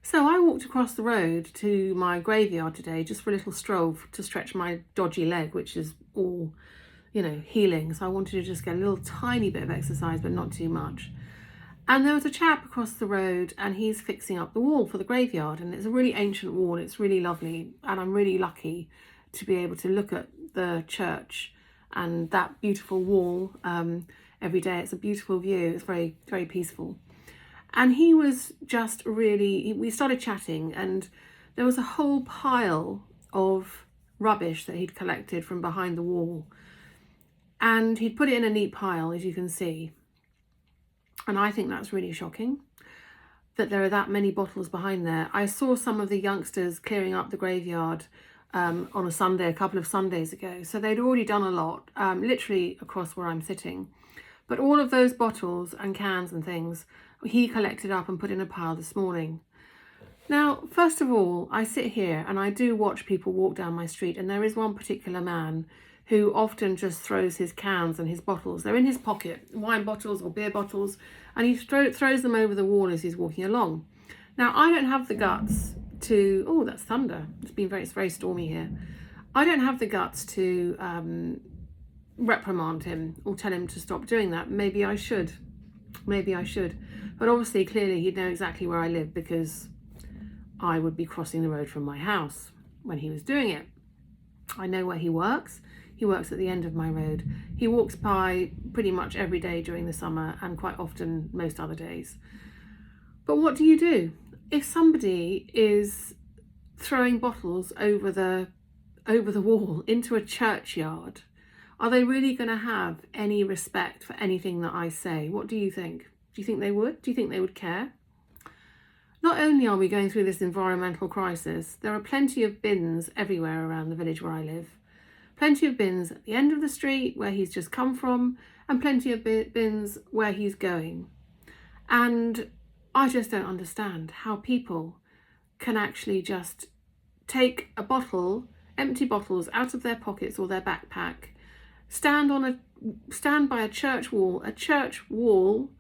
So I walked across the road to my graveyard today just for a little stroll to stretch my dodgy leg, which is all, healing. So I wanted to just get a little tiny bit of exercise, but not too much. And there was a chap across the road and he's fixing up the wall for the graveyard. And it's a really ancient wall. It's really lovely. And I'm really lucky to be able to look at the church and that beautiful wall every day. It's a beautiful view. It's very, very peaceful. And he was just really, we started chatting and there was a whole pile of rubbish that he'd collected from behind the wall. And he'd put it in a neat pile, as you can see. And I think that's really shocking that there are that many bottles behind there. I saw some of the youngsters clearing up the graveyard on a Sunday, a couple of Sundays ago. So they'd already done a lot, literally across where I'm sitting. But all of those bottles and cans and things, he collected up and put in a pile this morning. Now, first of all, I sit here and I do watch people walk down my street, and there is one particular man who often just throws his cans and his bottles. They're in his pocket, wine bottles or beer bottles, and he throws them over the wall as he's walking along. Now, I don't have the guts to... Oh, that's thunder. It's very stormy here. I don't have the guts to reprimand him or tell him to stop doing that. Maybe I should. But obviously, clearly, he'd know exactly where I live because I would be crossing the road from my house when he was doing it. I know where he works. He works at the end of my road. He walks by pretty much every day during the summer and quite often most other days. But what do you do? If somebody is throwing bottles over the wall into a churchyard, are they really going to have any respect for anything that I say? What do you think? Do you think they would? Do you think they would care? Not only are we going through this environmental crisis, there are plenty of bins everywhere around the village where I live. Plenty of bins at the end of the street where he's just come from, and plenty of bins where he's going. And I just don't understand how people can actually just take a bottle, empty bottles out of their pockets or their backpack, stand by a church wall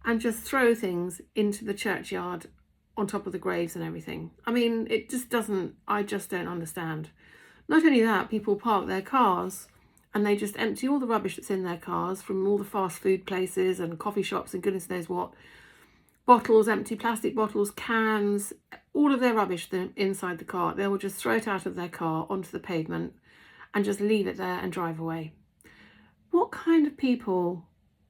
and just throw things into the churchyard on top of the graves and everything. I mean, I just don't understand. Not only that, people park their cars and they just empty all the rubbish that's in their cars from all the fast food places and coffee shops and goodness knows what. Bottles, empty plastic bottles, cans, all of their rubbish inside the car. They will just throw it out of their car onto the pavement and just leave it there and drive away. What kind of people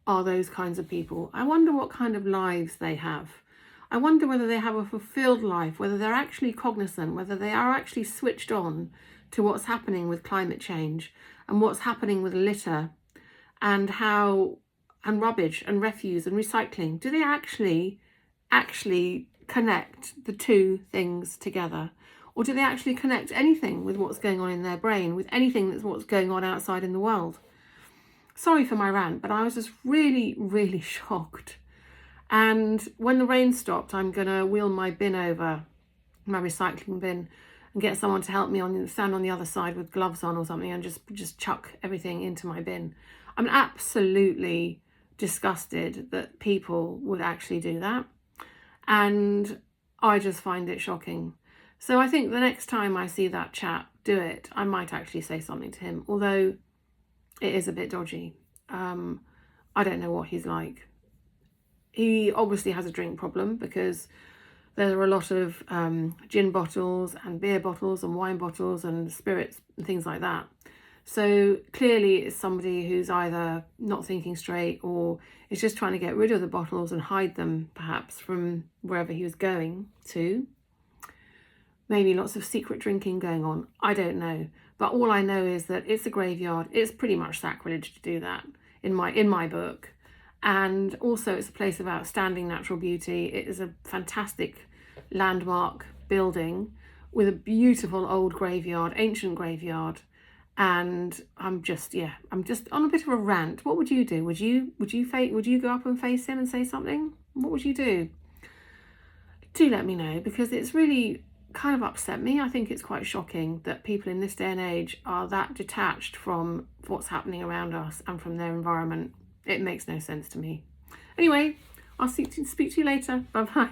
are those kinds of people? I wonder what kind of lives they have. I wonder whether they have a fulfilled life, whether they're actually cognizant, whether they are actually switched on to what's happening with climate change and what's happening with litter and rubbish and refuse and recycling. Do they actually connect the two things together? Or do they actually connect anything with what's going on in their brain, with anything that's what's going on outside in the world? Sorry for my rant, but I was just really, really shocked. And when the rain stopped, I'm going to wheel my bin over, my recycling bin, and get someone to help me stand on the other side with gloves on or something and just chuck everything into my bin. I'm absolutely disgusted that people would actually do that. And I just find it shocking. So I think the next time I see that chap do it, I might actually say something to him, although it is a bit dodgy. I don't know what he's like. He obviously has a drink problem because there are a lot of gin bottles and beer bottles and wine bottles and spirits and things like that. So clearly it's somebody who's either not thinking straight or is just trying to get rid of the bottles and hide them perhaps from wherever he was going to. Maybe lots of secret drinking going on. I don't know. But all I know is that it's a graveyard. It's pretty much sacrilege to do that in my book. And also it's a place of outstanding natural beauty. It is a fantastic landmark building with a beautiful old graveyard, ancient graveyard. And I'm just on a bit of a rant. What would you do? Would you go up and face him and say something? What would you do? Do let me know, because it's really kind of upset me. I think it's quite shocking that people in this day and age are that detached from what's happening around us and from their environment. It makes no sense to me. Anyway, I'll speak to you later. Bye bye.